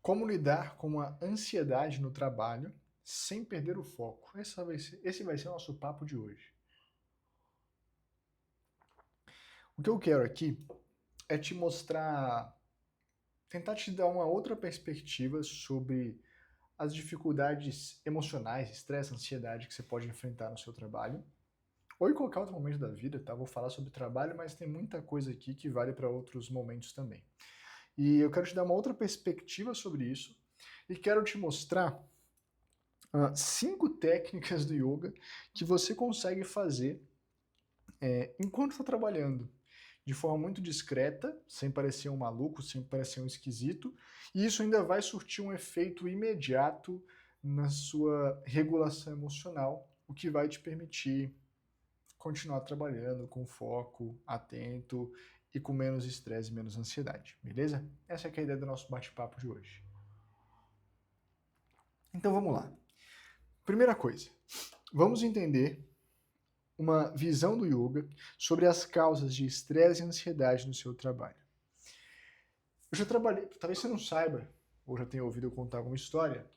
Como lidar com a ansiedade no trabalho sem perder o foco? Esse vai ser o nosso papo de hoje. O que eu quero aqui é te mostrar, tentar te dar uma outra perspectiva sobre as dificuldades emocionais, estresse, ansiedade que você pode enfrentar no seu trabalho, ou em qualquer outro momento da vida, tá? Vou falar sobre trabalho, mas tem muita coisa aqui que vale para outros momentos também. E eu quero te dar uma outra perspectiva sobre isso e quero te mostrar 5 técnicas do yoga que você consegue fazer enquanto está trabalhando, de forma muito discreta, sem parecer um maluco, sem parecer um esquisito, e isso ainda vai surtir um efeito imediato na sua regulação emocional, o que vai te permitir continuar trabalhando com foco, atento e com menos estresse e menos ansiedade, beleza? Essa é a ideia do nosso bate-papo de hoje. Então vamos lá. Primeira coisa, vamos entender uma visão do yoga sobre as causas de estresse e ansiedade no seu trabalho. Eu já trabalhei, talvez você não saiba, ou já tenha ouvido eu contar alguma história,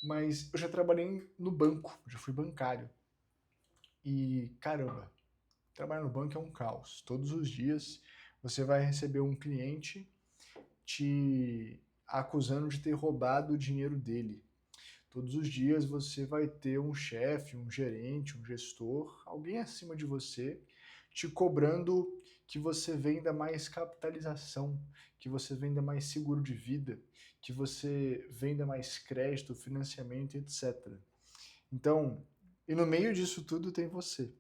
mas eu já trabalhei no banco, já fui bancário. E caramba, trabalhar no banco é um caos. Todos os dias você vai receber um cliente te acusando de ter roubado o dinheiro dele. Todos os dias você vai ter um chefe, um gerente, um gestor, alguém acima de você, te cobrando que você venda mais capitalização, que você venda mais seguro de vida, que você venda mais crédito, financiamento, etc. Então, e no meio disso tudo tem você.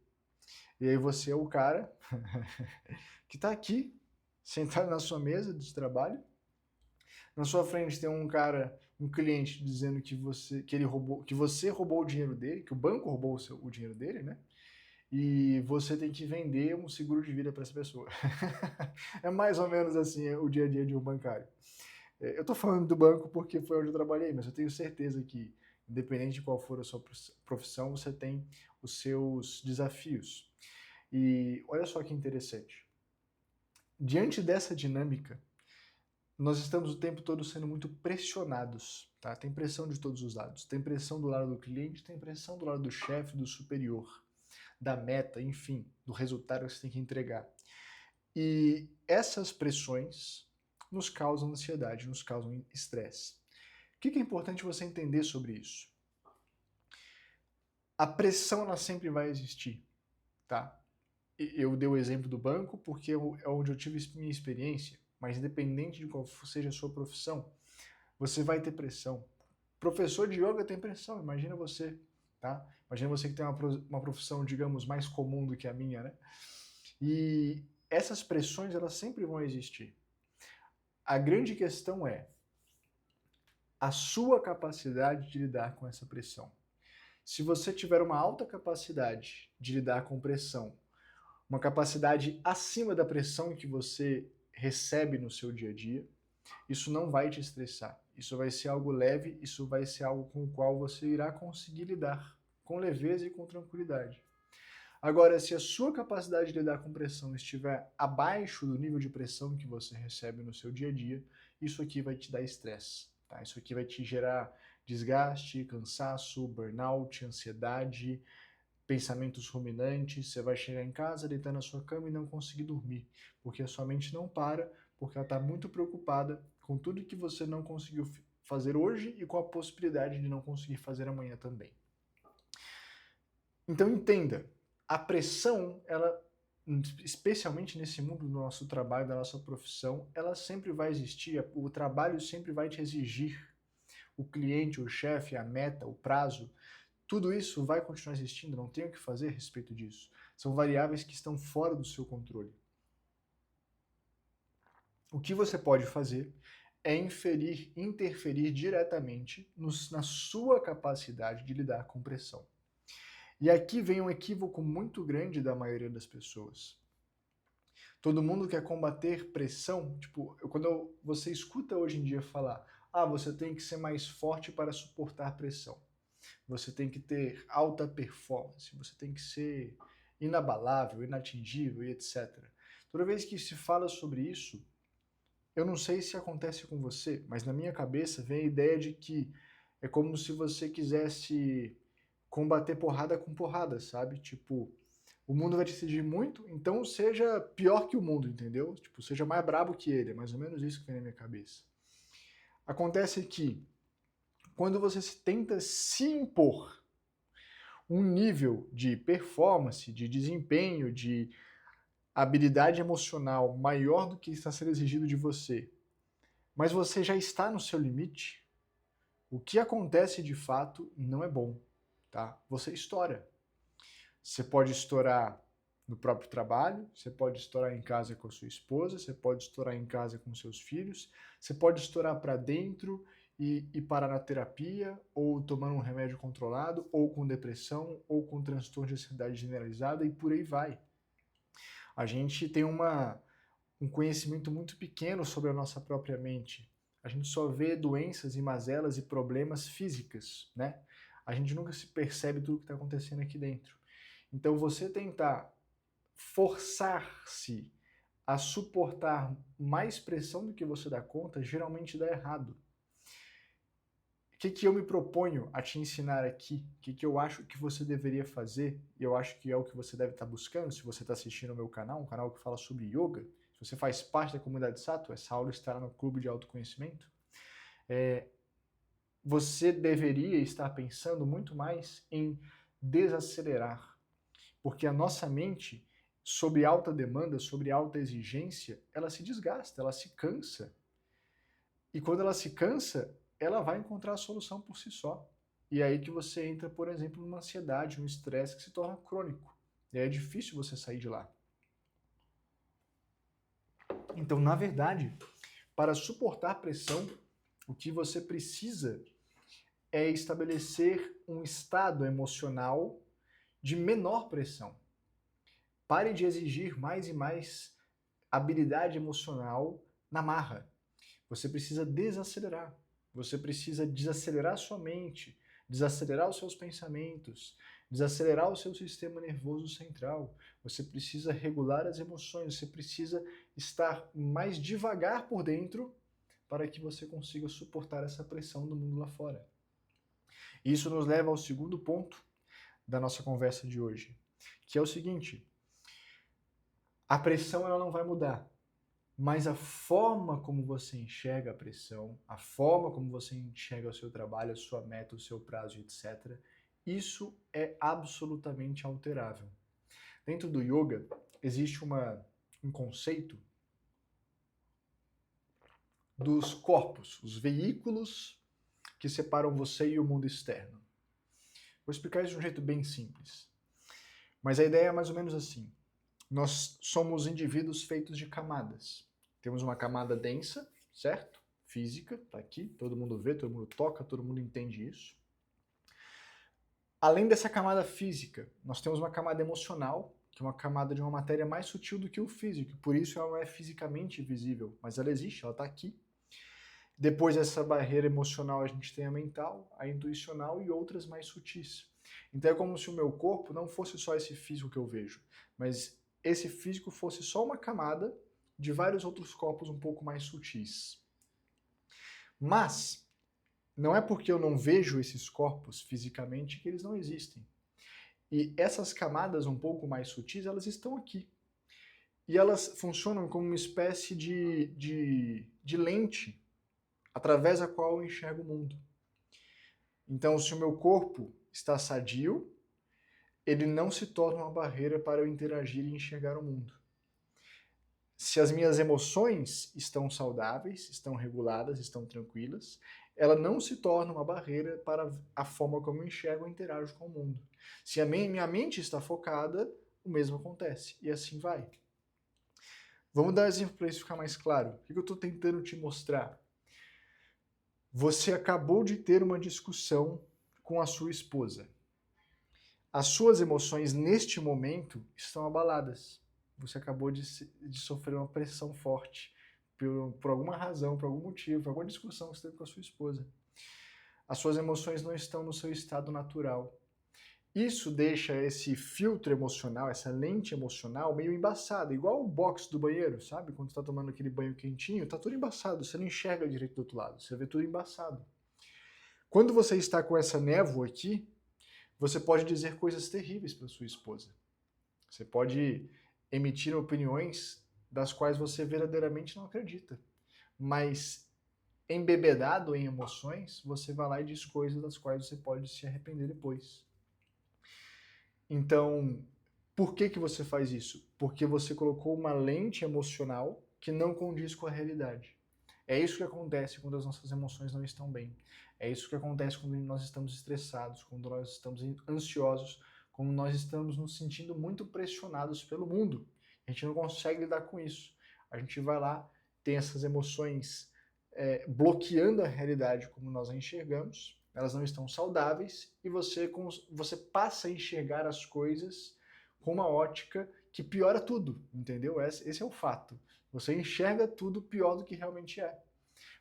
E aí você é o cara que está aqui, sentado na sua mesa de trabalho. Na sua frente tem um cara, um cliente dizendo que ele roubou, que você roubou o dinheiro dele, que o banco roubou o dinheiro dele, né? E você tem que vender um seguro de vida para essa pessoa. É mais ou menos assim o dia a dia de um bancário. Eu estou falando do banco porque foi onde eu trabalhei, mas eu tenho certeza que, independente de qual for a sua profissão, você tem os seus desafios. E olha só que interessante. Diante dessa dinâmica, nós estamos o tempo todo sendo muito pressionados, tá? Tem pressão de todos os lados. Tem pressão do lado do cliente, tem pressão do lado do chefe, do superior, da meta, enfim, do resultado que você tem que entregar. E essas pressões nos causam ansiedade, nos causam estresse. O que é importante você entender sobre isso? A pressão ela sempre vai existir, tá? Eu dei o exemplo do banco porque é onde eu tive minha experiência, mas independente de qual seja a sua profissão, você vai ter pressão. Professor de yoga tem pressão, imagina você, tá? Imagina você que tem uma profissão, digamos, mais comum do que a minha, né? E essas pressões, elas sempre vão existir. A grande questão é a sua capacidade de lidar com essa pressão. Se você tiver uma alta capacidade de lidar com pressão, uma capacidade acima da pressão que você recebe no seu dia a dia, isso não vai te estressar. Isso vai ser algo leve, isso vai ser algo com o qual você irá conseguir lidar com leveza e com tranquilidade. Agora, se a sua capacidade de lidar com pressão estiver abaixo do nível de pressão que você recebe no seu dia a dia, isso aqui vai te dar estresse. Tá? Isso aqui vai te gerar desgaste, cansaço, burnout, ansiedade, pensamentos ruminantes. Você vai chegar em casa, deitar na sua cama e não conseguir dormir, porque a sua mente não para, porque ela está muito preocupada com tudo que você não conseguiu fazer hoje e com a possibilidade de não conseguir fazer amanhã também. Então entenda, a pressão, ela, especialmente nesse mundo do nosso trabalho, da nossa profissão, ela sempre vai existir, o trabalho sempre vai te exigir. O cliente, o chefe, a meta, o prazo, tudo isso vai continuar existindo, não tem o que fazer a respeito disso. São variáveis que estão fora do seu controle. O que você pode fazer é interferir diretamente na sua capacidade de lidar com pressão. E aqui vem um equívoco muito grande da maioria das pessoas. Todo mundo quer combater pressão, tipo, você escuta hoje em dia falar, você tem que ser mais forte para suportar pressão. Você tem que ter alta performance, você tem que ser inabalável, inatingível e etc. Toda vez que se fala sobre isso, Eu não sei se acontece com você, mas na minha cabeça vem a ideia de que é como se você quisesse combater porrada com porrada, sabe? Tipo, o mundo vai te exigir muito, então seja pior que o mundo, entendeu? Tipo, seja mais brabo que ele, é mais ou menos isso que vem na minha cabeça. Acontece que quando você tenta se impor um nível de performance, de desempenho, de habilidade emocional maior do que está sendo exigido de você, mas você já está no seu limite, o que acontece de fato não é bom, tá? Você estoura. Você pode estourar no próprio trabalho, você pode estourar em casa com a sua esposa, você pode estourar em casa com seus filhos, você pode estourar para dentro e parar na terapia, ou tomando um remédio controlado, ou com depressão, ou com transtorno de ansiedade generalizada e por aí vai. A gente tem um conhecimento muito pequeno sobre a nossa própria mente. A gente só vê doenças e mazelas e problemas físicas, né? A gente nunca se percebe tudo que está acontecendo aqui dentro. Então, você tentar forçar-se a suportar mais pressão do que você dá conta, geralmente dá errado. O que eu me proponho a te ensinar aqui? O que eu acho que você deveria fazer? E eu acho que é o que você deve estar buscando se você está assistindo ao meu canal, um canal que fala sobre yoga. Se você faz parte da comunidade Sato, essa aula estará no Clube de Autoconhecimento. Você deveria estar pensando muito mais em desacelerar. Porque a nossa mente, sob alta demanda, sobre alta exigência, ela se desgasta, ela se cansa. E quando ela se cansa, ela vai encontrar a solução por si só. E é aí que você entra, por exemplo, numa ansiedade, num estresse que se torna crônico. E aí é difícil você sair de lá. Então, na verdade, para suportar pressão, o que você precisa é estabelecer um estado emocional de menor pressão. Pare de exigir mais e mais habilidade emocional na marra. Você precisa desacelerar. Você precisa desacelerar sua mente, desacelerar os seus pensamentos, desacelerar o seu sistema nervoso central. Você precisa regular as emoções, você precisa estar mais devagar por dentro para que você consiga suportar essa pressão do mundo lá fora. Isso nos leva ao segundo ponto da nossa conversa de hoje, que é o seguinte: a pressão ela não vai mudar. Mas a forma como você enxerga a pressão, a forma como você enxerga o seu trabalho, a sua meta, o seu prazo, etc., isso é absolutamente alterável. Dentro do yoga, existe um conceito dos corpos, os veículos que separam você e o mundo externo. Vou explicar isso de um jeito bem simples. Mas a ideia é mais ou menos assim. Nós somos indivíduos feitos de camadas. Temos uma camada densa, certo? Física, tá aqui, todo mundo vê, todo mundo toca, todo mundo entende isso. Além dessa camada física, nós temos uma camada emocional, que é uma camada de uma matéria mais sutil do que o físico, por isso ela não é fisicamente visível, mas ela existe, ela está aqui. Depois dessa barreira emocional, a gente tem a mental, a intuicional e outras mais sutis. Então é como se o meu corpo não fosse só esse físico que eu vejo, mas esse físico fosse só uma camada de vários outros corpos um pouco mais sutis. Mas não é porque eu não vejo esses corpos fisicamente que eles não existem. E essas camadas um pouco mais sutis, elas estão aqui. E elas funcionam como uma espécie de lente através da qual eu enxergo o mundo. Então, se o meu corpo está sadio, ele não se torna uma barreira para eu interagir e enxergar o mundo. Se as minhas emoções estão saudáveis, estão reguladas, estão tranquilas, ela não se torna uma barreira para a forma como eu enxergo e interajo com o mundo. Se a minha mente está focada, o mesmo acontece. E assim vai. Vamos dar um exemplo para isso ficar mais claro. O que eu estou tentando te mostrar? Você acabou de ter uma discussão com a sua esposa. As suas emoções neste momento estão abaladas. Você acabou de sofrer uma pressão forte por alguma razão, por algum motivo, por alguma discussão que você teve com a sua esposa. As suas emoções não estão no seu estado natural. Isso deixa esse filtro emocional, essa lente emocional meio embaçada, igual o box do banheiro, sabe? Quando você tá tomando aquele banho quentinho, tá tudo embaçado, você não enxerga direito do outro lado, você vê tudo embaçado. Quando você está com essa névoa aqui, você pode dizer coisas terríveis para sua esposa. Você pode emitir opiniões das quais você verdadeiramente não acredita. Mas embebedado em emoções, você vai lá e diz coisas das quais você pode se arrepender depois. Então, por que que você faz isso? Porque você colocou uma lente emocional que não condiz com a realidade. É isso que acontece quando as nossas emoções não estão bem. É isso que acontece quando nós estamos estressados, quando nós estamos ansiosos, quando nós estamos nos sentindo muito pressionados pelo mundo. A gente não consegue lidar com isso. A gente vai lá, tem essas emoções bloqueando a realidade como nós a enxergamos, elas não estão saudáveis e você passa a enxergar as coisas com uma ótica que piora tudo, entendeu? Esse é o fato. Você enxerga tudo pior do que realmente é.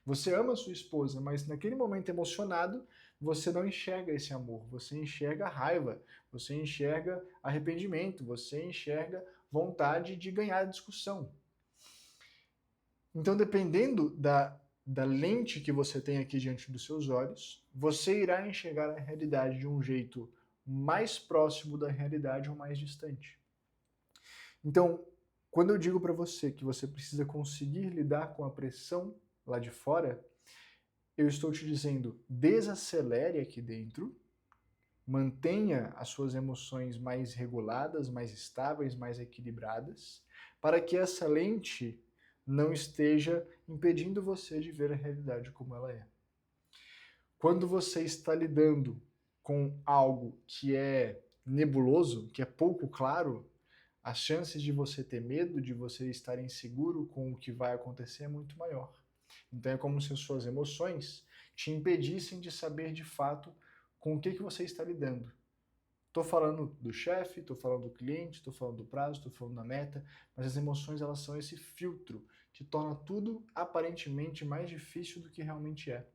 Você ama sua esposa, mas naquele momento emocionado, você não enxerga esse amor, você enxerga raiva, você enxerga arrependimento, você enxerga vontade de ganhar a discussão. Então, dependendo da lente que você tem aqui diante dos seus olhos, você irá enxergar a realidade de um jeito mais próximo da realidade ou mais distante. Então, quando eu digo para você que você precisa conseguir lidar com a pressão lá de fora, eu estou te dizendo, desacelere aqui dentro, mantenha as suas emoções mais reguladas, mais estáveis, mais equilibradas, para que essa lente não esteja impedindo você de ver a realidade como ela é. Quando você está lidando com algo que é nebuloso, que é pouco claro, as chances de você ter medo, de você estar inseguro com o que vai acontecer é muito maior. Então é como se as suas emoções te impedissem de saber de fato com o que você está lidando. Estou falando do chefe, estou falando do cliente, estou falando do prazo, estou falando da meta, mas as emoções elas são esse filtro que torna tudo aparentemente mais difícil do que realmente é.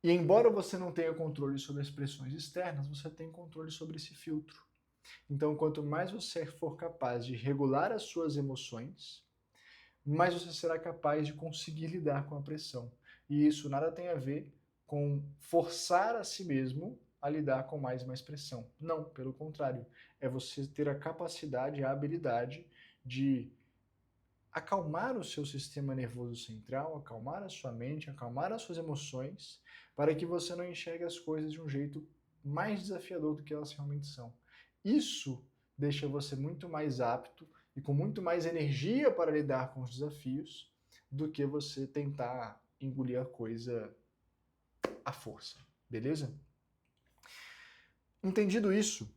E embora você não tenha controle sobre as pressões externas, você tem controle sobre esse filtro. Então, quanto mais você for capaz de regular as suas emoções, mais você será capaz de conseguir lidar com a pressão. E isso nada tem a ver com forçar a si mesmo a lidar com mais e mais pressão. Não, pelo contrário. É você ter a capacidade, a habilidade de acalmar o seu sistema nervoso central, acalmar a sua mente, acalmar as suas emoções, para que você não enxergue as coisas de um jeito mais desafiador do que elas realmente são. Isso deixa você muito mais apto e com muito mais energia para lidar com os desafios do que você tentar engolir a coisa à força, beleza? Entendido isso,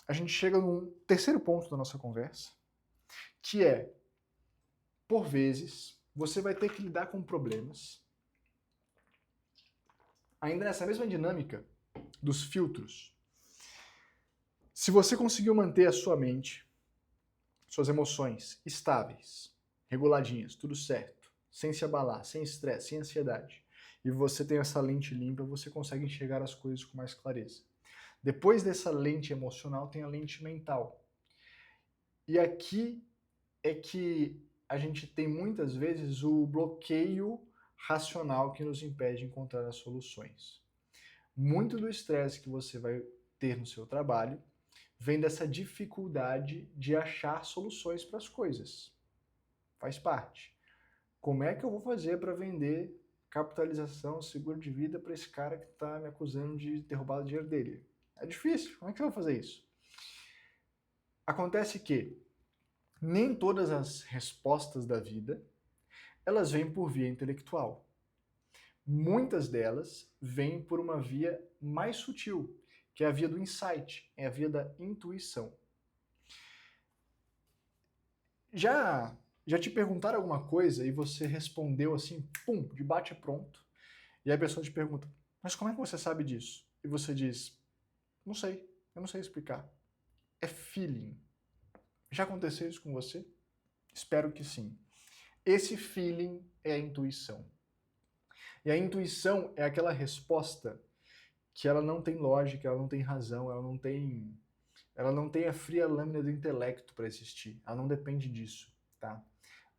a gente chega no terceiro ponto da nossa conversa, que é, por vezes, você vai ter que lidar com problemas, ainda nessa mesma dinâmica dos filtros. Se você conseguiu manter a sua mente, suas emoções estáveis, reguladinhas, tudo certo, sem se abalar, sem estresse, sem ansiedade, e você tem essa lente limpa, você consegue enxergar as coisas com mais clareza. Depois dessa lente emocional, tem a lente mental. E aqui é que a gente tem muitas vezes o bloqueio racional que nos impede de encontrar as soluções. Muito do estresse que você vai ter no seu trabalho vem dessa dificuldade de achar soluções para as coisas. Faz parte. Como é que eu vou fazer para vender capitalização, seguro de vida para esse cara que está me acusando de ter roubado o dinheiro dele? É difícil. Como é que eu vou fazer isso? Acontece que nem todas as respostas da vida elas vêm por via intelectual. Muitas delas vêm por uma via mais sutil, que é a via do insight, é a via da intuição. Já te perguntaram alguma coisa e você respondeu assim, pum, de bate pronto, e a pessoa te pergunta, mas como é que você sabe disso? E você diz, não sei, eu não sei explicar. É feeling. Já aconteceu isso com você? Espero que sim. Esse feeling é a intuição. E a intuição é aquela resposta que ela não tem lógica, ela não tem razão, ela não tem a fria lâmina do intelecto para existir. Ela não depende disso, tá?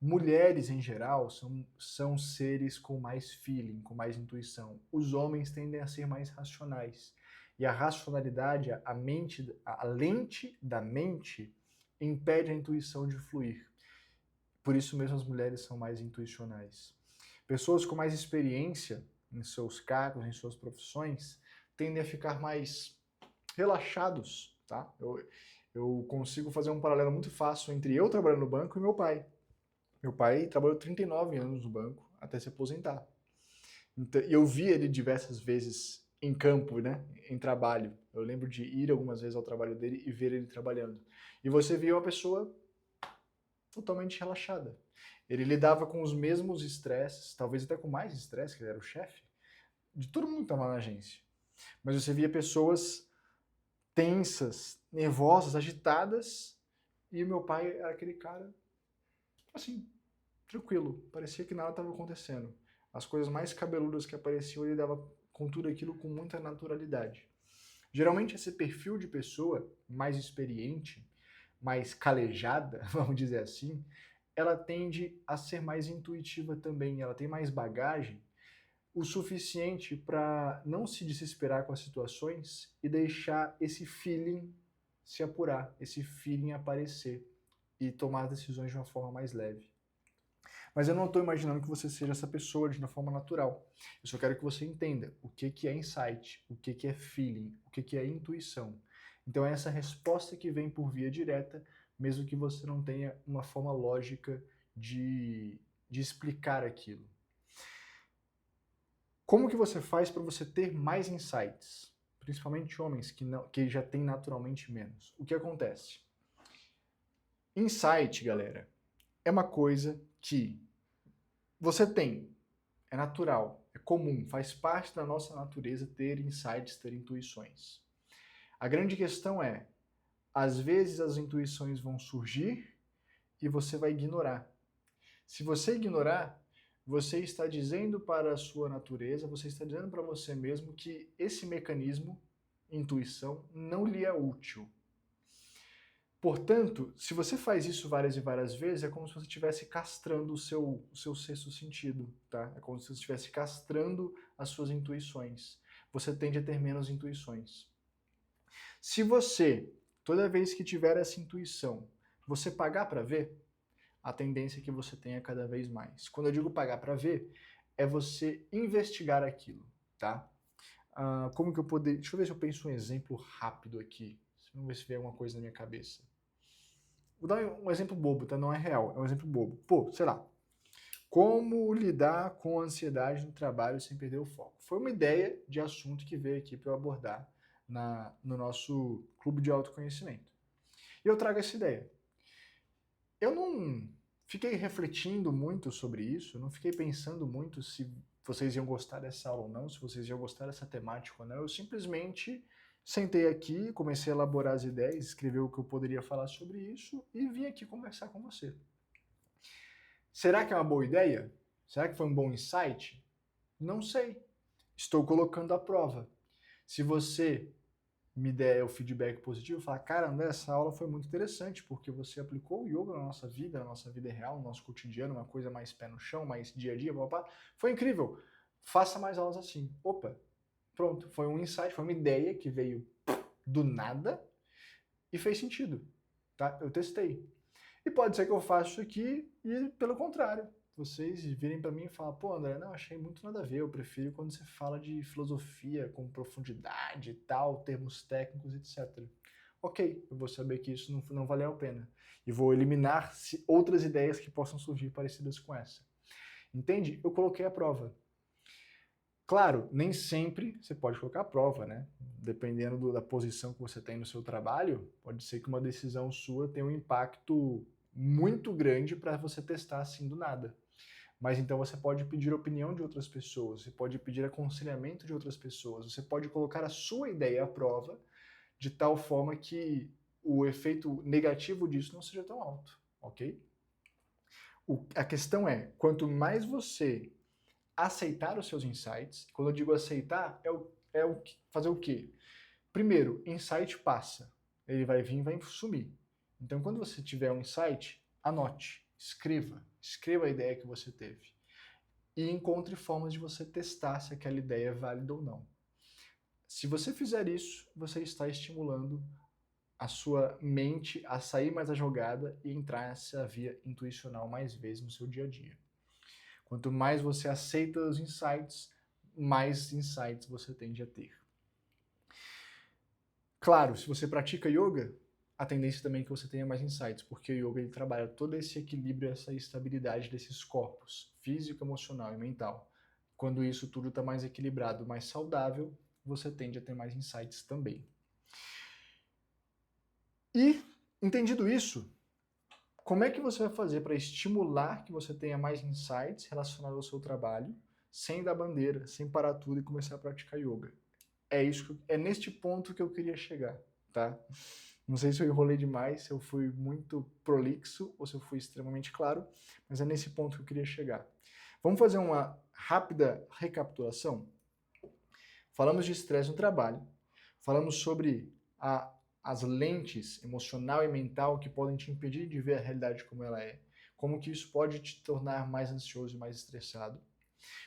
Mulheres, em geral, são seres com mais feeling, com mais intuição. Os homens tendem a ser mais racionais. E a racionalidade, a lente da mente, impede a intuição de fluir. Por isso mesmo as mulheres são mais intuicionais. Pessoas com mais experiência em seus cargos, em suas profissões, tendem a ficar mais relaxados, tá? Eu consigo fazer um paralelo muito fácil entre eu trabalhando no banco e meu pai. Meu pai trabalhou 39 anos no banco até se aposentar. Então, eu vi ele diversas vezes em campo, né, em trabalho. Eu lembro de ir algumas vezes ao trabalho dele e ver ele trabalhando. E você via uma pessoa totalmente relaxada. Ele lidava com os mesmos estresses, talvez até com mais estresse, que ele era o chefe, de todo mundo que estava na agência. Mas você via pessoas tensas, nervosas, agitadas, e o meu pai era aquele cara, assim, tranquilo, parecia que nada estava acontecendo. As coisas mais cabeludas que apareciam, ele dava com tudo aquilo com muita naturalidade. Geralmente esse perfil de pessoa mais experiente, mais calejada, vamos dizer assim, ela tende a ser mais intuitiva também, ela tem mais bagagem, o suficiente para não se desesperar com as situações e deixar esse feeling se apurar, esse feeling aparecer e tomar as decisões de uma forma mais leve. Mas eu não estou imaginando que você seja essa pessoa de uma forma natural. Eu só quero que você entenda o que é insight, o que é feeling, o que é intuição. Então é essa resposta que vem por via direta, mesmo que você não tenha uma forma lógica de explicar aquilo. Como que você faz para você ter mais insights? Principalmente homens que já têm naturalmente menos. O que acontece? Insight, galera, é uma coisa que você tem, é natural, é comum, faz parte da nossa natureza ter insights, ter intuições. A grande questão é, às vezes as intuições vão surgir e você vai ignorar. Se você ignorar, você está dizendo para a sua natureza, você está dizendo para você mesmo que esse mecanismo, intuição, não lhe é útil. Portanto, se você faz isso várias e várias vezes, é como se você estivesse castrando o seu sexto sentido, tá? É como se você estivesse castrando as suas intuições. Você tende a ter menos intuições. Se você, toda vez que tiver essa intuição, você pagar para ver, a tendência é que você tenha cada vez mais. Quando eu digo pagar para ver, é você investigar aquilo, tá? Como que eu poderia... Deixa eu ver se eu penso um exemplo rápido aqui. Vamos ver se vem alguma coisa na minha cabeça. Vou dar um exemplo bobo, tá? Não é real, é um exemplo bobo. Pô, sei lá. Como lidar com a ansiedade no trabalho sem perder o foco? Foi uma ideia de assunto que veio aqui para eu abordar no nosso clube de autoconhecimento. E eu trago essa ideia. Eu não fiquei refletindo muito sobre isso, não fiquei pensando muito se vocês iam gostar dessa aula ou não, se vocês iam gostar dessa temática ou não. Eu simplesmente sentei aqui, comecei a elaborar as ideias, escrever o que eu poderia falar sobre isso e vim aqui conversar com você. Será que é uma boa ideia? Será que foi um bom insight? Não sei. Estou colocando à prova. Se você me der o feedback positivo, falar, cara, André, essa aula foi muito interessante, porque você aplicou o yoga na nossa vida real, no nosso cotidiano, uma coisa mais pé no chão, mais dia a dia, papá. Foi incrível. Faça mais aulas assim. Opa, pronto. Foi um insight, foi uma ideia que veio do nada e fez sentido, tá? Eu testei. E pode ser que eu faça isso aqui e, pelo contrário, vocês virem para mim e falam, pô, André, não, achei muito nada a ver, eu prefiro quando você fala de filosofia com profundidade e tal, termos técnicos, etc. Ok, eu vou saber que isso não valeu a pena. E vou eliminar outras ideias que possam surgir parecidas com essa. Entende? Eu coloquei a prova. Claro, nem sempre você pode colocar a prova, né? Dependendo da posição que você tem no seu trabalho, pode ser que uma decisão sua tenha um impacto muito grande para você testar assim do nada. Mas então você pode pedir opinião de outras pessoas, você pode pedir aconselhamento de outras pessoas, você pode colocar a sua ideia à prova de tal forma que o efeito negativo disso não seja tão alto, ok? A questão é, quanto mais você aceitar os seus insights, quando eu digo aceitar, é fazer o quê? Primeiro, insight passa. Ele vai vir e vai sumir. Então, quando você tiver um insight, anote, escreva a ideia que você teve. E encontre formas de você testar se aquela ideia é válida ou não. Se você fizer isso, você está estimulando a sua mente a sair mais da jogada e entrar nessa via intuicional mais vezes no seu dia a dia. Quanto mais você aceita os insights, mais insights você tende a ter. Claro, se você pratica yoga, a tendência também é que você tenha mais insights, porque o yoga ele trabalha todo esse equilíbrio, essa estabilidade desses corpos, físico, emocional e mental. Quando isso tudo está mais equilibrado, mais saudável, você tende a ter mais insights também. E, entendido isso, como é que você vai fazer para estimular que você tenha mais insights relacionados ao seu trabalho, sem dar bandeira, sem parar tudo e começar a praticar yoga? É neste ponto que eu queria chegar, tá? Não sei se eu enrolei demais, se eu fui muito prolixo ou se eu fui extremamente claro, mas é nesse ponto que eu queria chegar. Vamos fazer uma rápida recapitulação? Falamos de estresse no trabalho, falamos sobre as lentes emocional e mental que podem te impedir de ver a realidade como ela é, como que isso pode te tornar mais ansioso e mais estressado,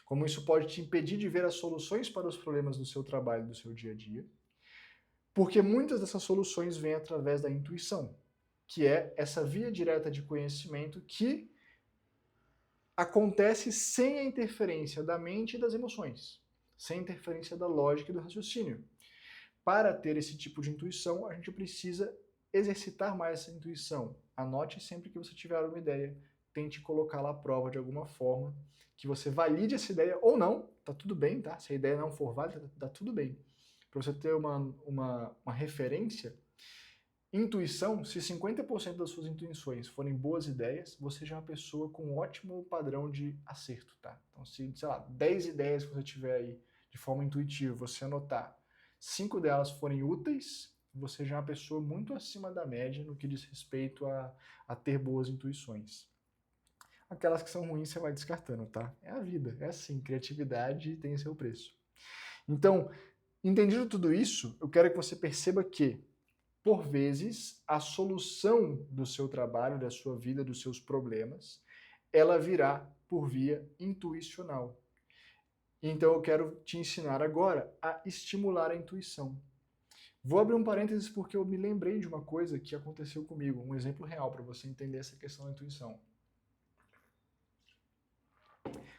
como isso pode te impedir de ver as soluções para os problemas do seu trabalho, do seu dia a dia, porque muitas dessas soluções vêm através da intuição, que é essa via direta de conhecimento que acontece sem a interferência da mente e das emoções, sem a interferência da lógica e do raciocínio. Para ter esse tipo de intuição, a gente precisa exercitar mais essa intuição. Anote sempre que você tiver uma ideia, tente colocá-la à prova de alguma forma, que você valide essa ideia ou não, tá tudo bem, tá? Se a ideia não for válida, tá tudo bem. Para você ter uma referência, intuição, se 50% das suas intuições forem boas ideias, você já é uma pessoa com um ótimo padrão de acerto, tá? Então, se, sei lá, 10 ideias que você tiver aí de forma intuitiva, você anotar, 5 delas forem úteis, você já é uma pessoa muito acima da média no que diz respeito a ter boas intuições. Aquelas que são ruins você vai descartando, tá? É a vida, é assim, criatividade tem seu preço. Então, entendido tudo isso, eu quero que você perceba que, por vezes, a solução do seu trabalho, da sua vida, dos seus problemas, ela virá por via intuicional. Então eu quero te ensinar agora a estimular a intuição. Vou abrir um parênteses porque eu me lembrei de uma coisa que aconteceu comigo, um exemplo real para você entender essa questão da intuição.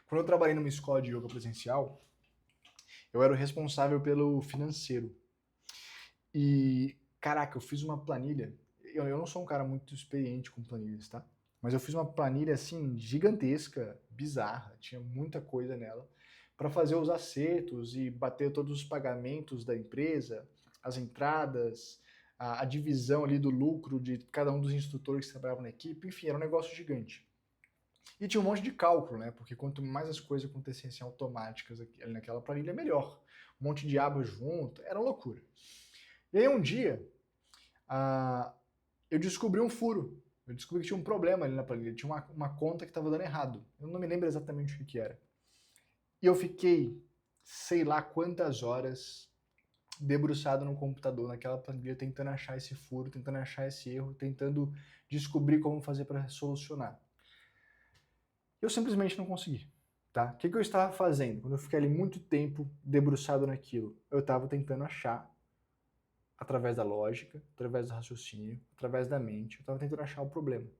Quando eu trabalhei numa escola de yoga presencial, eu era o responsável pelo financeiro. E, caraca, eu fiz uma planilha. Eu não sou um cara muito experiente com planilhas, tá? Mas eu fiz uma planilha, assim, gigantesca, bizarra, tinha muita coisa nela, para fazer os acertos e bater todos os pagamentos da empresa, as entradas, a divisão ali do lucro de cada um dos instrutores que trabalhavam na equipe, enfim, era um negócio gigante. E tinha um monte de cálculo, né? Porque quanto mais as coisas acontecessem automáticas ali naquela planilha, melhor. Um monte de abas junto, era uma loucura. E aí um dia, eu descobri um furo. Eu descobri que tinha um problema ali na planilha. Tinha uma conta que estava dando errado. Eu não me lembro exatamente o que era. E eu fiquei, sei lá quantas horas, debruçado no computador, naquela planilha, tentando achar esse furo, tentando achar esse erro, tentando descobrir como fazer para solucionar. Eu simplesmente não consegui. Tá? O que eu estava fazendo? Quando eu fiquei ali muito tempo debruçado naquilo, eu estava tentando achar, através da lógica, através do raciocínio, através da mente, eu estava tentando achar o problema.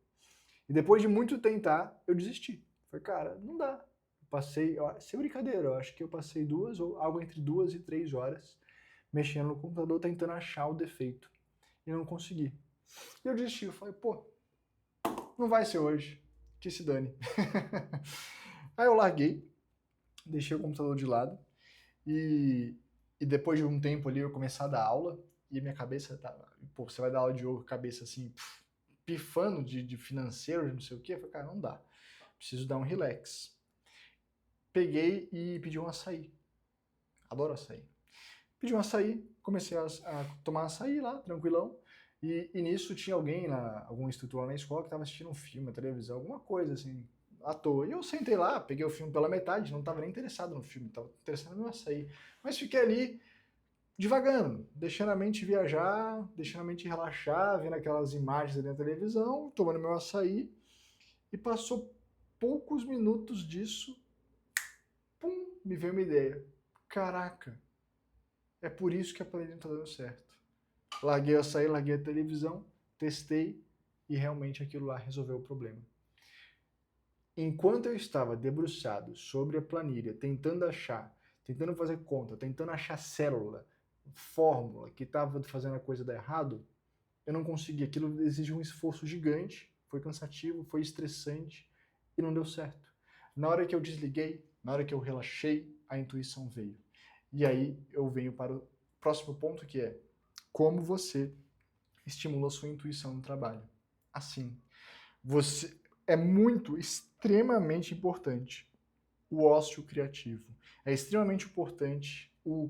E depois de muito tentar, eu desisti. Falei, cara, não dá. Eu passei, sem brincadeira, eu acho que eu passei algo entre 2 e 3 horas mexendo no computador tentando achar o defeito. E eu não consegui. E eu desisti, eu falei, pô, não vai ser hoje, que se dane. Aí eu larguei, deixei o computador de lado e depois de um tempo ali eu comecei a dar aula e minha cabeça tava, pô, você vai dar aula de yoga, cabeça assim, pifando de financeiro, de não sei o que, eu falei, cara, não dá, preciso dar um relax. Peguei e pedi um açaí, adoro açaí. Pedi um açaí, comecei a tomar açaí lá, tranquilão, e nisso tinha alguém, algum instrutor lá na escola que estava assistindo um filme, uma televisão, alguma coisa assim, à toa. E eu sentei lá, peguei o filme pela metade, não estava nem interessado no filme, estava interessado no açaí. Mas fiquei ali, divagando, deixando a mente viajar, deixando a mente relaxar, vendo aquelas imagens ali na televisão, tomando meu açaí, e passou poucos minutos disso, pum, me veio uma ideia. Caraca, é por isso que a planilha não está dando certo. Larguei o açaí, larguei a televisão, testei e realmente aquilo lá resolveu o problema. Enquanto eu estava debruçado sobre a planilha, tentando fazer conta, tentando achar célula, fórmula que estava fazendo a coisa dar errado, eu não consegui. Aquilo exige um esforço gigante, foi cansativo, foi estressante e não deu certo. Na hora que eu desliguei, na hora que eu relaxei, a intuição veio. E aí eu venho para o próximo ponto, que é como você estimula a sua intuição no trabalho. Assim, você é extremamente importante o ócio criativo. É extremamente importante o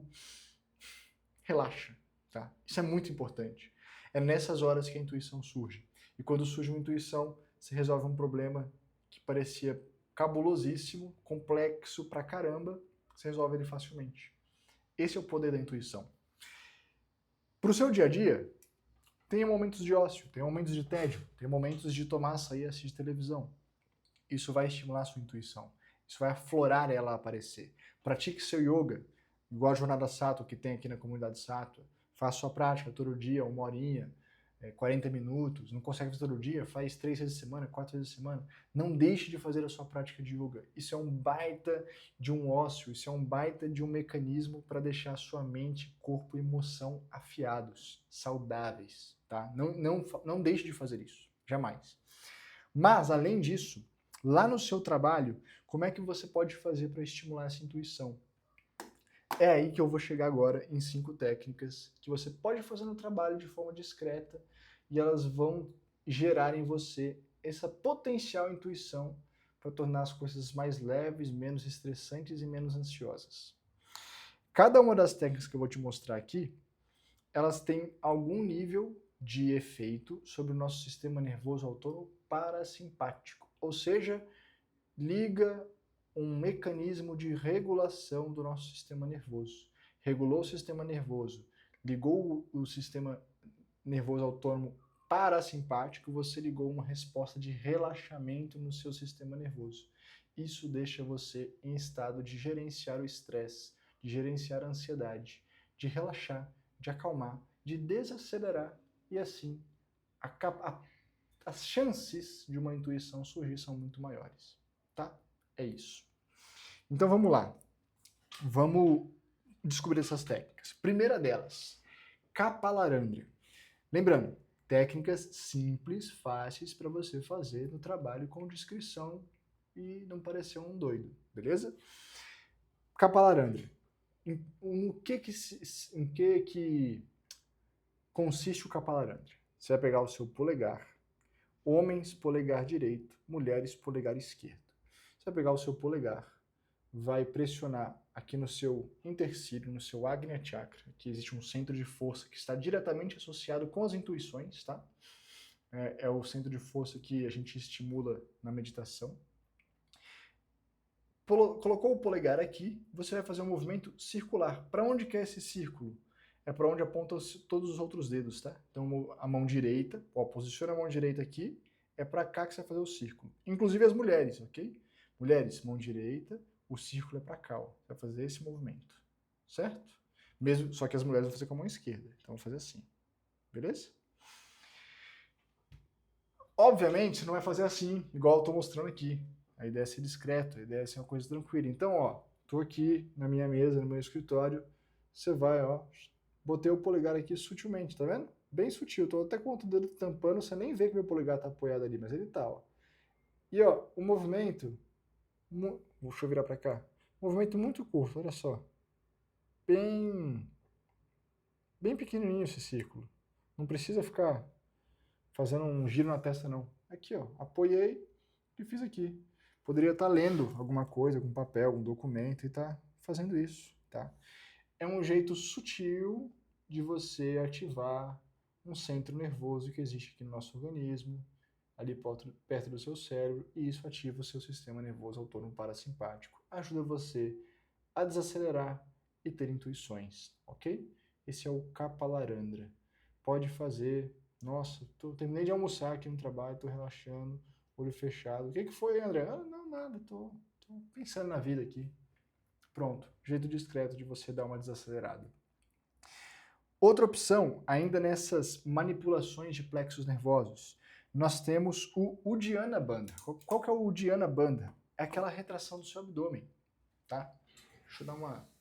relaxa, tá? Isso é muito importante. É nessas horas que a intuição surge. E quando surge uma intuição, você resolve um problema que parecia cabulosíssimo, complexo pra caramba, você resolve ele facilmente. Esse é o poder da intuição. Pro seu dia a dia, tem momentos de ócio, tem momentos de tédio, tem momentos de tomar açaí e assistir televisão. Isso vai estimular a sua intuição. Isso vai aflorar ela a aparecer. Pratique seu yoga, igual a jornada Sattva que tem aqui na comunidade Sattva. Faça sua prática todo dia, 1 horinha, 40 minutos. Não consegue fazer todo dia? Faz 3 vezes a semana, 4 vezes a semana. Não deixe de fazer a sua prática de yoga. Isso é um baita de um ócio, isso é um baita de um mecanismo para deixar sua mente, corpo e emoção afiados, saudáveis. Tá? Não deixe de fazer isso, jamais. Mas, além disso, lá no seu trabalho, como é que você pode fazer para estimular essa intuição? É aí que eu vou chegar agora em 5 técnicas que você pode fazer no trabalho de forma discreta e elas vão gerar em você essa potencial intuição para tornar as coisas mais leves, menos estressantes e menos ansiosas. Cada uma das técnicas que eu vou te mostrar aqui, elas têm algum nível de efeito sobre o nosso sistema nervoso autônomo parasimpático, ou seja, liga um mecanismo de regulação do nosso sistema nervoso. Regulou o sistema nervoso, ligou o sistema nervoso autônomo parasimpático, você ligou uma resposta de relaxamento no seu sistema nervoso. Isso deixa você em estado de gerenciar o estresse, de gerenciar a ansiedade, de relaxar, de acalmar, de desacelerar e assim as chances de uma intuição surgir são muito maiores, tá? É isso. Então vamos lá. Vamos descobrir essas técnicas. Primeira delas, Kapalalandra. Lembrando, técnicas simples, fáceis para você fazer no trabalho com discrição e não parecer um doido, beleza? Kapalalandra. Em que consiste o Kapalalandra? Você vai pegar o seu polegar, homens, polegar direito, mulheres, polegar esquerdo. Você vai pegar o seu polegar, vai pressionar aqui no seu intercílio, no seu Agnya Chakra, que existe um centro de força que está diretamente associado com as intuições, tá? É o centro de força que a gente estimula na meditação. Colocou o polegar aqui, você vai fazer um movimento circular. Para onde que é esse círculo? É para onde apontam todos os outros dedos, tá? Então a mão direita, posiciona a mão direita aqui, é para cá que você vai fazer o círculo. Inclusive as mulheres, ok? Mulheres, mão direita, o círculo é para cá, ó. Você vai fazer esse movimento, certo? Mesmo, só que as mulheres vão fazer com a mão esquerda, então vou fazer assim, beleza? Obviamente, você não vai fazer assim, igual eu estou mostrando aqui. A ideia é ser discreto, a ideia é ser uma coisa tranquila. Então, ó, tô aqui na minha mesa, no meu escritório, você vai, ó, botei o polegar aqui sutilmente, tá vendo? Bem sutil, tô até com o dedo tampando, você nem vê que meu polegar tá apoiado ali, mas ele tá, ó. E, ó, o movimento, deixa eu virar pra cá, movimento muito curto, olha só. Bem pequenininho esse círculo. Não precisa ficar fazendo um giro na testa, não. Aqui, ó, apoiei e fiz aqui. Poderia estar lendo alguma coisa, algum papel, algum documento e tá fazendo isso, tá? É um jeito sutil de você ativar um centro nervoso que existe aqui no nosso organismo, ali perto do seu cérebro, e isso ativa o seu sistema nervoso autônomo parasimpático. Ajuda você a desacelerar e ter intuições, ok? Esse é o Kapalarandra. Pode fazer. Nossa, terminei de almoçar aqui no trabalho, tô relaxando, olho fechado. O que foi, André? Ah, não, nada, tô pensando na vida aqui. Pronto, jeito discreto de você dar uma desacelerada. Outra opção, ainda nessas manipulações de plexos nervosos, nós temos o Uddiyana Bandha. Qual que é o Uddiyana Bandha? É aquela retração do seu abdômen, tá? Deixa eu dar uma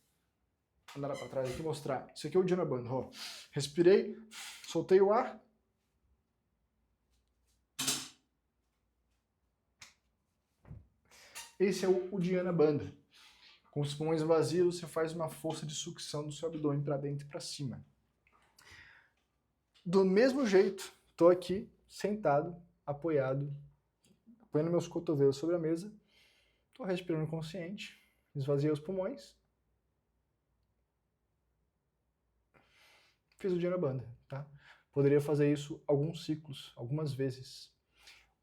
andada para trás aqui e mostrar. Isso aqui é o Uddiyana Bandha, ó. Respirei, soltei o ar. Esse é o Uddiyana Bandha. Com os pulmões vazios, você faz uma força de sucção do seu abdômen para dentro e para cima. Do mesmo jeito, estou aqui sentado, apoiando meus cotovelos sobre a mesa, estou respirando consciente, esvaziei os pulmões, fiz o Uddiyana Bandha, tá? Poderia fazer isso alguns ciclos, algumas vezes.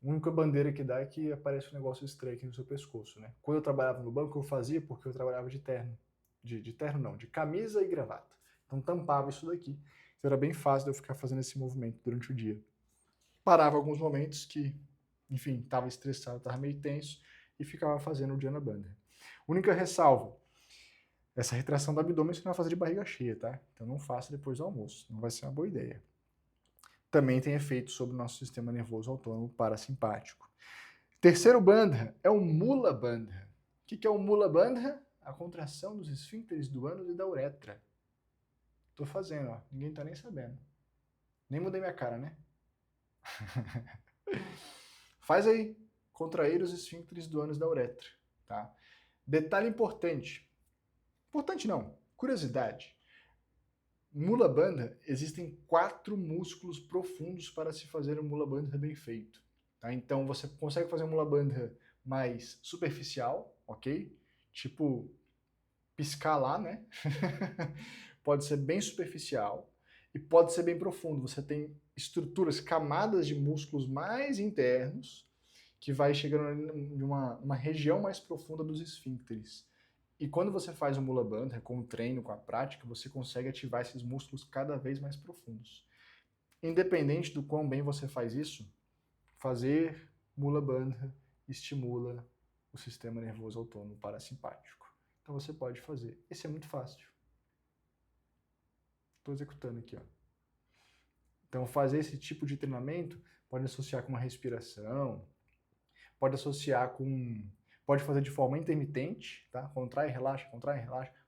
A única bandeira que dá é que aparece um negócio estranho aqui no seu pescoço, né? Quando eu trabalhava no banco, eu fazia porque eu trabalhava de terno. De terno não, de camisa e gravata. Então tampava isso daqui. Então era bem fácil de eu ficar fazendo esse movimento durante o dia. Parava alguns momentos que, enfim, estava estressado, estava meio tenso e ficava fazendo o Uddiyana Bandha. Única ressalva, essa retração do abdômen você não vai fazer de barriga cheia, tá? Então não faça depois do almoço, não vai ser uma boa ideia. Também tem efeito sobre o nosso sistema nervoso autônomo parasimpático. Terceiro bandha é o Mula Bandha. O que é o Mula Bandha? A contração dos esfíncteres do ânus e da uretra. Tô fazendo, ó. Ninguém tá nem sabendo. Nem mudei minha cara, né? Faz aí. Contrair os esfíncteres do ânus e da uretra, tá? Detalhe importante. Importante não. Curiosidade. Mula Bandha, existem 4 músculos profundos para se fazer um Mula Bandha bem feito. Tá? Então você consegue fazer um Mula Bandha mais superficial, ok? Tipo, piscar lá, né? Pode ser bem superficial e pode ser bem profundo. Você tem estruturas, camadas de músculos mais internos que vai chegando em uma região mais profunda dos esfíncteres. E quando você faz o Mula Bandha, com o treino, com a prática, você consegue ativar esses músculos cada vez mais profundos. Independente do quão bem você faz isso, fazer Mula Bandha estimula o sistema nervoso autônomo parasimpático. Então você pode fazer. Esse é muito fácil. Estou executando aqui, ó. Então fazer esse tipo de treinamento pode associar com uma respiração, pode associar com... Pode fazer de forma intermitente, tá? Contrai, relaxa,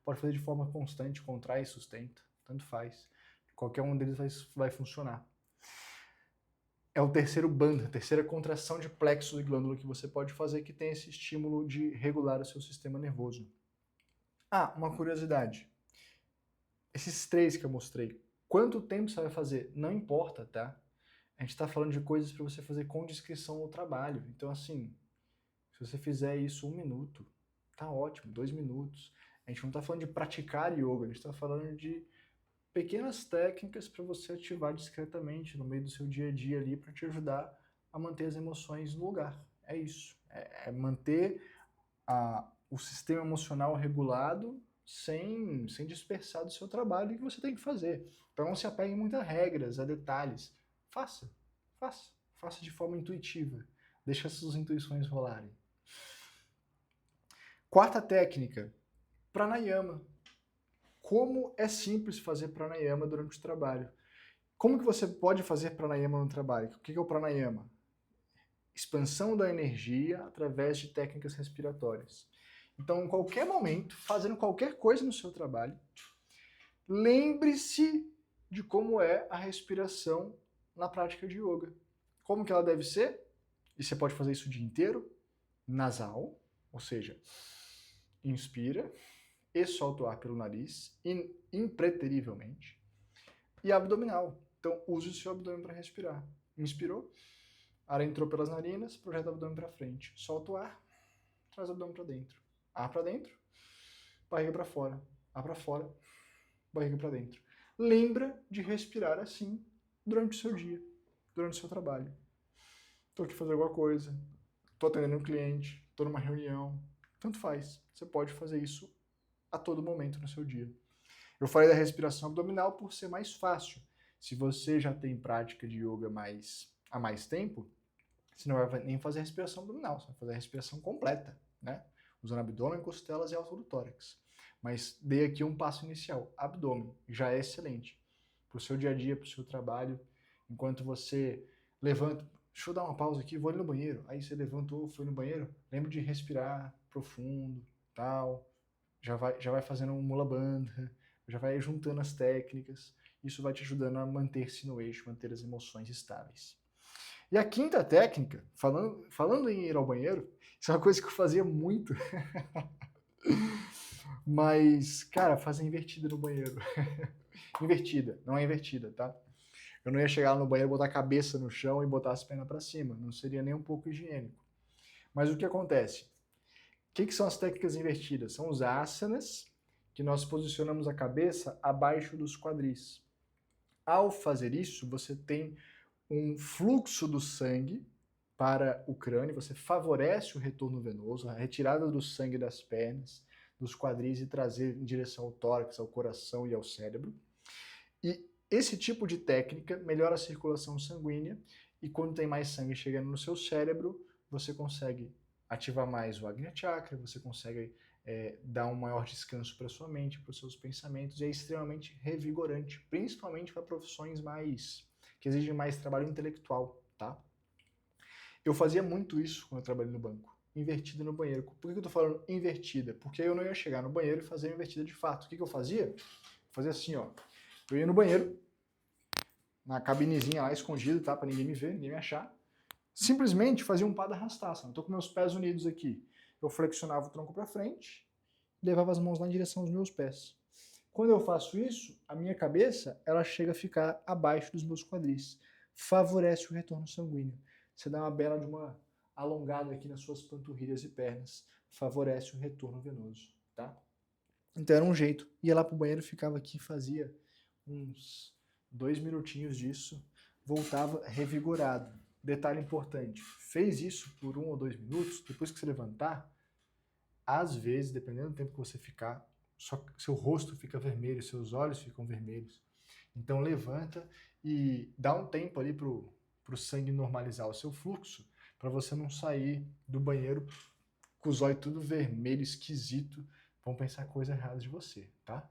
pode fazer de forma constante, contrai e sustenta, tanto faz. Qualquer um deles vai funcionar. É o terceiro bandha, a terceira contração de plexo e glândula que você pode fazer, que tem esse estímulo de regular o seu sistema nervoso. Ah, uma curiosidade. Esses 3 que eu mostrei, quanto tempo você vai fazer? Não importa, tá? A gente está falando de coisas para você fazer com discrição no trabalho. Então, assim, se você fizer isso 1 minuto, tá ótimo, 2 minutos. A gente não está falando de praticar yoga, a gente está falando de pequenas técnicas para você ativar discretamente no meio do seu dia a dia ali para te ajudar a manter as emoções no lugar. É isso. É manter o sistema emocional regulado sem dispersar do seu trabalho que você tem que fazer. Então não se apegue muito a regras, a detalhes. Faça de forma intuitiva. Deixa as suas intuições rolarem. Quarta técnica, pranayama. Como é simples fazer pranayama durante o trabalho. Como que você pode fazer pranayama no trabalho? O que é o pranayama? Expansão da energia através de técnicas respiratórias. Então, em qualquer momento, fazendo qualquer coisa no seu trabalho, lembre-se de como é a respiração na prática de yoga. Como que ela deve ser? E você pode fazer isso o dia inteiro. Nasal, ou seja, inspira e solta o ar pelo nariz, impreterivelmente. E abdominal. Então, use o seu abdômen para respirar. Inspirou, ar entrou pelas narinas, projeta o abdômen para frente. Solta o ar, traz o abdômen para dentro. Ar para dentro, barriga para fora. Ar para fora, barriga para dentro. Lembra de respirar assim durante o seu dia, durante o seu trabalho. Estou aqui fazendo alguma coisa, estou atendendo um cliente, estou numa reunião, tanto faz. Você pode fazer isso a todo momento no seu dia. Eu falei da respiração abdominal por ser mais fácil. Se você já tem prática de yoga há mais tempo, você não vai nem fazer respiração abdominal, você vai fazer a respiração completa, né? Usando abdômen, costelas e alto do tórax. Mas dei aqui um passo inicial, abdômen, já é excelente. Para o seu dia a dia, para o seu trabalho, enquanto você levanta, deixa eu dar uma pausa aqui, vou ali no banheiro. Aí você levantou, foi no banheiro, lembra de respirar profundo, tal. Já vai fazendo um mula bandha, já vai juntando as técnicas. Isso vai te ajudando a manter-se no eixo, manter as emoções estáveis. E a quinta técnica, falando em ir ao banheiro, isso é uma coisa que eu fazia muito. Mas, cara, fazer invertida no banheiro. Invertida, não é invertida, tá? Eu não ia chegar no banheiro, botar a cabeça no chão e botar as pernas para cima. Não seria nem um pouco higiênico. Mas o que acontece? O que são as técnicas invertidas? São os asanas, que nós posicionamos a cabeça abaixo dos quadris. Ao fazer isso, você tem um fluxo do sangue para o crânio, você favorece o retorno venoso, a retirada do sangue das pernas, dos quadris e trazer em direção ao tórax, ao coração e ao cérebro. E esse tipo de técnica melhora a circulação sanguínea e quando tem mais sangue chegando no seu cérebro, você consegue ativar mais o Agnya Chakra, você consegue dar um maior descanso para sua mente, para os seus pensamentos, e é extremamente revigorante, principalmente para profissões que exigem mais trabalho intelectual, tá? Eu fazia muito isso quando eu trabalhei no banco, invertida no banheiro. Por que eu tô falando invertida? Porque eu não ia chegar no banheiro e fazer a invertida de fato. O que eu fazia? Eu fazia assim, ó. Eu ia no banheiro, na cabinezinha lá escondido, tá? Pra ninguém me ver, ninguém me achar. Simplesmente fazia um Pada Hastasana. Eu tô com meus pés unidos aqui. Eu flexionava o tronco para frente, levava as mãos lá em direção aos meus pés. Quando eu faço isso, a minha cabeça ela chega a ficar abaixo dos meus quadris. Favorece o retorno sanguíneo. Você dá uma bela de uma alongada aqui nas suas panturrilhas e pernas. Favorece o retorno venoso, tá? Então era um jeito. Ia lá pro banheiro, ficava aqui, fazia uns 2 minutinhos disso, voltava revigorado. Detalhe importante, fez isso por 1 ou 2 minutos, depois que você levantar, às vezes, dependendo do tempo que você ficar, seu rosto fica vermelho, seus olhos ficam vermelhos. Então levanta e dá um tempo ali pro sangue normalizar o seu fluxo, para você não sair do banheiro com os olhos tudo vermelho, esquisito, vão pensar coisa errada de você, tá?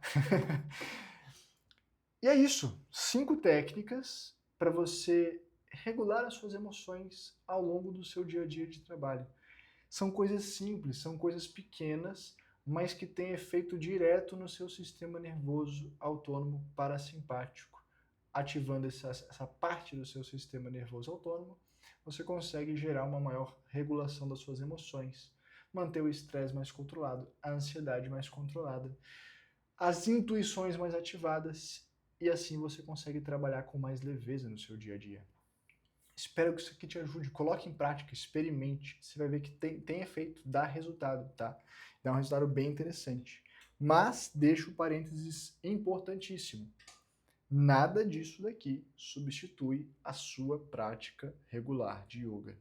E é isso, 5 técnicas para você regular as suas emoções ao longo do seu dia a dia de trabalho. São coisas simples, são coisas pequenas, mas que têm efeito direto no seu sistema nervoso autônomo parasimpático. Ativando essa parte do seu sistema nervoso autônomo, você consegue gerar uma maior regulação das suas emoções, manter o estresse mais controlado, a ansiedade mais controlada, as intuições mais ativadas, e assim você consegue trabalhar com mais leveza no seu dia a dia. Espero que isso aqui te ajude, coloque em prática, experimente, você vai ver que tem efeito, dá resultado, tá? Dá um resultado bem interessante. Mas deixo um parênteses importantíssimo. Nada disso daqui substitui a sua prática regular de yoga.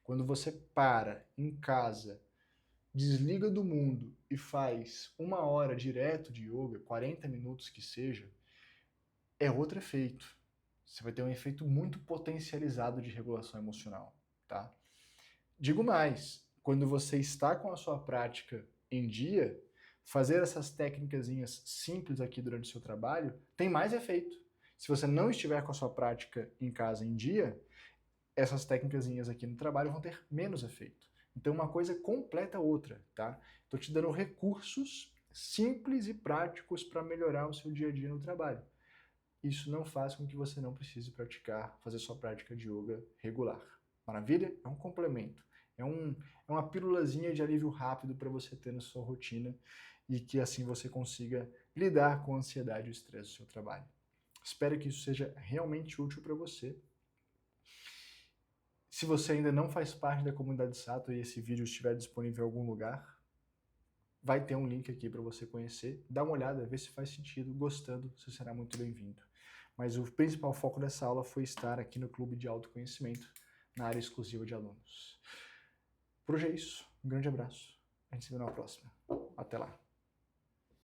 Quando você para em casa, desliga do mundo e faz 1 hora direto de yoga, 40 minutos que seja, é outro efeito. Você vai ter um efeito muito potencializado de regulação emocional, tá? Digo mais, quando você está com a sua prática em dia, fazer essas técnicazinhas simples aqui durante o seu trabalho tem mais efeito. Se você não estiver com a sua prática em casa em dia, essas técnicazinhas aqui no trabalho vão ter menos efeito. Então uma coisa completa a outra, tá? Estou te dando recursos simples e práticos para melhorar o seu dia a dia no trabalho. Isso não faz com que você não precise fazer sua prática de yoga regular. Maravilha? É um complemento. É uma pílulazinha de alívio rápido para você ter na sua rotina e que assim você consiga lidar com a ansiedade e o estresse do seu trabalho. Espero que isso seja realmente útil para você. Se você ainda não faz parte da comunidade Sato e esse vídeo estiver disponível em algum lugar, vai ter um link aqui para você conhecer. Dá uma olhada, vê se faz sentido. Gostando, você será muito bem-vindo. Mas o principal foco dessa aula foi estar aqui no Clube de Autoconhecimento, na área exclusiva de alunos. Por hoje é isso. Um grande abraço. A gente se vê na próxima. Até lá.